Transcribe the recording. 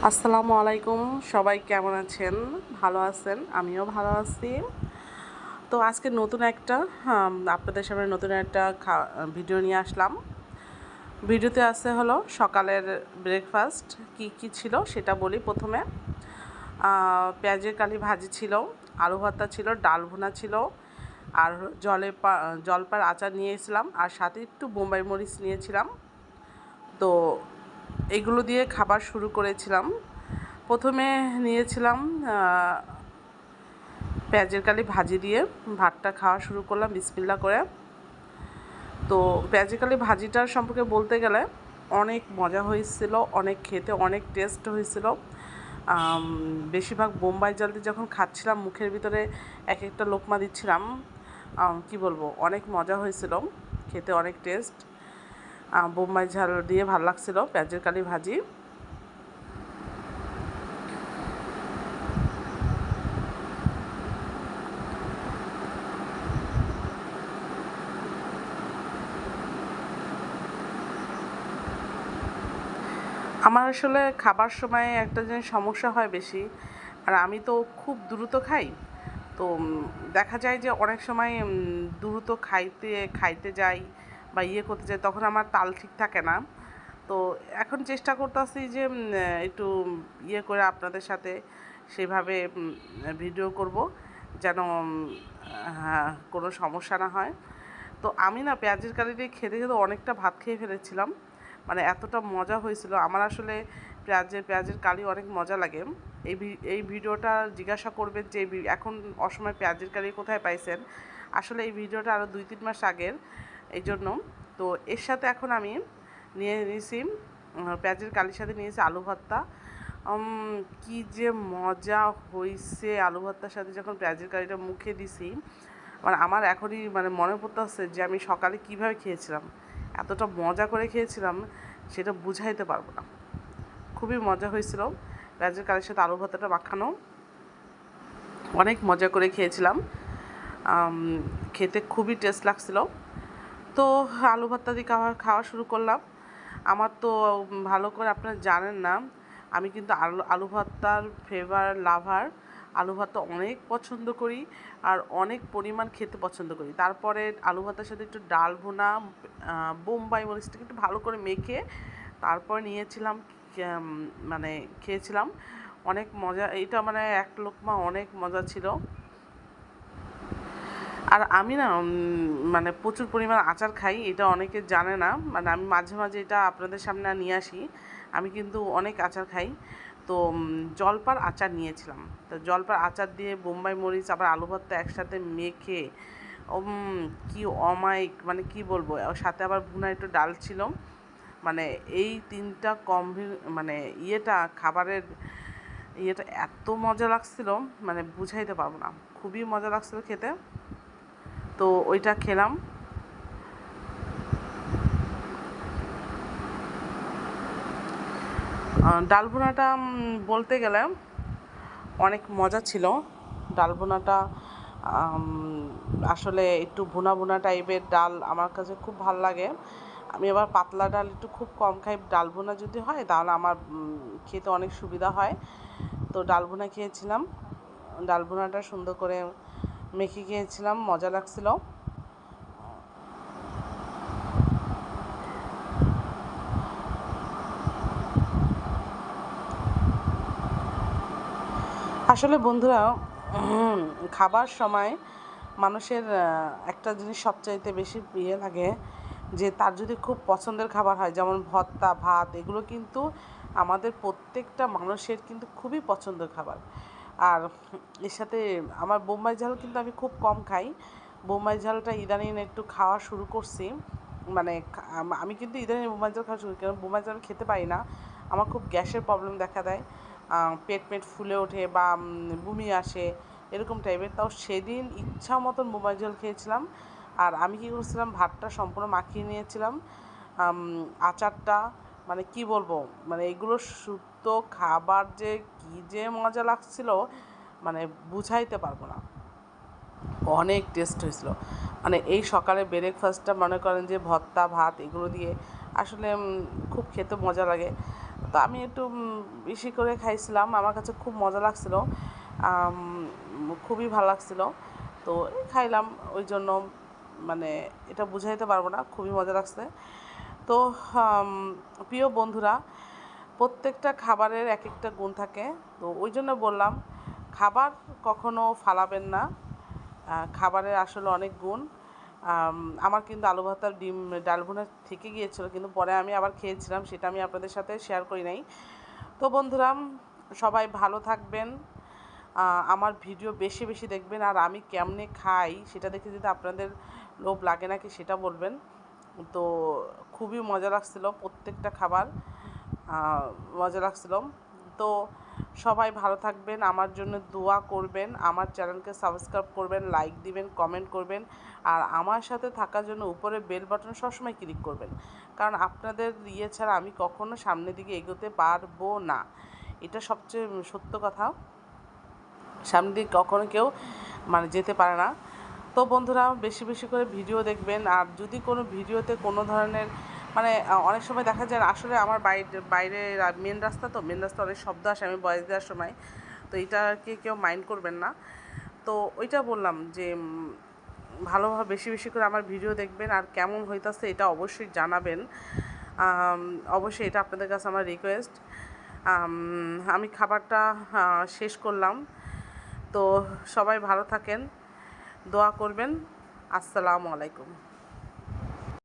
আসসালামু আলাইকুম। সবাই কেমন আছেন? ভালো আছেন? আমিও ভালো আছি। তো আজকে নতুন একটা আপনাদের সামনে নতুন একটা ভিডিও নিয়ে আসলাম। ভিডিওতে আছে হলো সকালের ব্রেকফাস্ট কি ছিল সেটা বলি প্রথমে। পেঁয়াজের কালি ভাজি ছিল, আলু ভর্তা ছিল, ডাল ভুনা ছিল, আর জলপার আচার নিয়েছিলাম, আর সাথে একটু বোম্বাই মরিচ নিয়েছিলাম। তো এগুলো দিয়ে খাবার শুরু করেছিলাম। প্রথমে নিয়েছিলাম পেঁয়াজের কালি ভাজি দিয়ে ভাতটা খাওয়া শুরু করলাম বিসমিল্লাহ করে। তো পেঁয়াজের কালি ভাজিটার সম্পর্কে বলতে গেলে অনেক মজা হয়েছিল, অনেক খেতে অনেক টেস্ট হয়েছিল। বেশিরভাগ বোম্বাই জাল দিয়ে যখন খাচ্ছিলাম মুখের ভিতরে এক একটা লোকমা দিচ্ছিলাম, কি বলবো, অনেক মজা হয়েছিল, খেতে অনেক টেস্ট। বোম্বাই ঝাল দিয়ে ভালো লাগছিল পেঁয়াজের কালি ভাজি। আমার আসলে খাবার সময় একটা জিনিস সমস্যা হয় বেশি, আর আমি তো খুব দ্রুত খাই। তো দেখা যায় যে অনেক সময় দ্রুত খাইতে যাই বা করতে যাই, তখন আমার তাল ঠিক থাকে না। তো এখন চেষ্টা করতেছি যে একটু করে আপনাদের সাথে সেভাবে ভিডিও করব, যেন কোনো সমস্যা না হয়। তো আমি না পেঁয়াজের কালি দিয়ে খেতে খেতে অনেকটা ভাত খেয়ে ফেলেছিলাম, মানে এতটা মজা হয়েছিল। আমার আসলে পেঁয়াজের কালি অনেক মজা লাগে। এই ভিডিওটা জিজ্ঞাসা করবেন যে এখন অসময়ে পেঁয়াজের কালি কোথায় পাইছেন। আসলে এই ভিডিওটা আরও 2-3 মাস আগের, এই জন্য। তো এর সাথে এখন আমি নিয়ে নিয়েছি পেঁয়াজের কালির সাথে নিয়েছি আলু ভর্তা। কি যে মজা হয়েছে আলু ভর্তার সাথে যখন পেঁয়াজের কালিটা মুখে দিছি, মানে আমার এখনই মানে মনে পড়তেছে যে আমি সকালে কিভাবে খেয়েছিলাম। এতটা মজা করে খেয়েছিলাম সেটা বুঝাইতে পারবো না। খুবই মজা হয়েছিল পেঁয়াজের কালির সাথে আলু ভর্তাটা মাখানো, অনেক মজা করে খেয়েছিলাম। খেতে খুবই টেস্ট লাগছিল। তো আলু ভর্তা দিয়ে খাওয়া শুরু করলাম। আমার তো ভালো করে আপনারা জানেন না, আমি কিন্তু আলু ভর্তার লাভার। আলু ভর্তা অনেক পছন্দ করি, আর অনেক পরিমাণ খেতে পছন্দ করি। তারপরে আলু ভর্তার সাথে একটু ডাল ভুনা, বোম্বাই মরিচটাকে একটু ভালো করে মেখে তারপর নিয়েছিলাম, মানে খেয়েছিলাম। অনেক মজা, এটা মানে এক লোকমা অনেক মজা ছিল। আর আমি না মানে প্রচুর পরিমাণ আচার খাই, এটা অনেকে জানে না। মানে আমি মাঝে মাঝে এটা আপনাদের সামনে নিয়ে আসি, আমি কিন্তু অনেক আচার খাই। তো জলপার আচার নিয়েছিলাম। তো জলপার আচার দিয়ে বোম্বাই মরিচ আবার আলু ভর্তা একসাথে মেখে, কি অমায়িক, মানে কি বলবো। ওর সাথে আবার ভুনা একটু ডাল ছিল। মানে এই তিনটা মানে খাবারের এত মজা লাগছিল, মানে বুঝাইতে পারবো না। খুবই মজা লাগছিল খেতে। তো ওইটা খেলাম। ডাল ভুনাটা বলতে গেলে অনেক মজা ছিল। ডাল ভুনাটা আসলে একটু ভুনা ভুনা টাইপের ডাল আমার কাছে খুব ভাল লাগে। আমি আবার পাতলা ডাল একটু খুব কম খাই। ডাল ভুনা যদি হয় তাহলে আমার খেতে অনেক সুবিধা হয়। তো ডাল ভুনা খেয়েছিলাম, ডাল ভুনাটা সুন্দর করে মেখে খেয়েছিলাম, মজা লাগছিল। আসলে বন্ধুরা, খাবার সময় মানুষের একটা জিনিস সবচাইতে বেশি প্রিয় লাগে, যে তার যদি খুব পছন্দের খাবার হয়, যেমন ভর্তা ভাত, এগুলো কিন্তু আমাদের প্রত্যেকটা মানুষের কিন্তু খুবই পছন্দের খাবার। আর এর সাথে আমার বোম্বাই ঝাল কিন্তু আমি খুব কম খাই। বোম্বাই ঝালটা ইদানিং একটু খাওয়া শুরু করছি। মানে আমি কিন্তু ইদানিং বোম্বাই ঝাল খাওয়া শুরু করি, কারণ বোম্বাই ঝাল খেতে পারি না। আমার খুব গ্যাসের প্রবলেম দেখা দেয়, পেট ফুলে ওঠে বা বমি আসে, এরকম টাইপের। তাও সেদিন ইচ্ছা মতন বোম্বাই ঝাল খেয়েছিলাম। আর আমি কী করছিলাম, ভাতটা সম্পূর্ণ মাখিয়ে নিয়েছিলাম, আচারটা, মানে কি বলবো, মানে এগুলো শুদ্ধ খাবার যে কী যে মজা লাগছিল, মানে বুঝাইতে পারবো না। অনেক টেস্ট হয়েছিল। মানে এই সকালে ব্রেকফাস্টটা মনে করেন যে ভর্তা ভাত এগুলো দিয়ে আসলে খুব খেতে মজা লাগে। তো আমি একটু বেশি করে খাইছিলাম, আমার কাছে খুব মজা লাগছিল, খুবই ভালো লাগছিল। তো খাইলাম, ওই জন্য মানে এটা বুঝাইতে পারবো না, খুবই মজা লাগছে। তো প্রিয় বন্ধুরা, প্রত্যেকটা খাবারের এক একটা গুণ থাকে, তো ওই জন্য বললাম খাবার কখনো ফালাবেন না, খাবারের আসলে অনেক গুণ। আমার কিন্তু আলু ভর্তার ডিম ডাল ভুনা থেকে গিয়েছিলো, কিন্তু পরে আমি আবার খেয়েছিলাম, সেটা আমি আপনাদের সাথে শেয়ার করি নাই। তো বন্ধুরা, সবাই ভালো থাকবেন, আমার ভিডিও বেশি বেশি দেখবেন, আর আমি কেমনে খাই সেটা দেখে যদি আপনাদের লোভ লাগে নাকি সেটা বলবেন। তো খুবই মজা লাগছিল, প্রত্যেকটা খাবার মজা লাগছিল। তো সবাই ভালো থাকবেন, আমার জন্য দোয়া করবেন, আমার চ্যানেলকে সাবস্ক্রাইব করবেন, লাইক দিবেন, কমেন্ট করবেন, আর আমার সাথে থাকার জন্য উপরে বেল বাটন সবসময় ক্লিক করবেন, কারণ আপনাদের ইয়ে ছাড়া আমি কখনো সামনের দিকে এগোতে পারবো না, এটা সবচেয়ে সত্য কথা। সামনের দিকে কখনো কেউ যেতে পারে না। তো বন্ধুরা, বেশি বেশি করে ভিডিও দেখবেন, আর যদি কোনো ভিডিওতে কোনো ধরনের অনেক সময় দেখা যায়, আসলে আমার বাইরে মেন রাস্তা, তো মেন রাস্তা অনেক শব্দ আসে আমি ভয়েস দেওয়ার সময়, তো এটাকে কেউ মাইন্ড করবেন না। তো ওইটা বললাম যে ভালোভাবে বেশি বেশি করে আমার ভিডিও দেখবেন, আর কেমন হইতাছে এটা অবশ্যই জানাবেন, অবশ্যই এটা আপনাদের কাছে আমার রিকোয়েস্ট। আমি খাবারটা শেষ করলাম। তো সবাই ভালো থাকেন, দোয়া করবেন। আসসালামু আলাইকুম।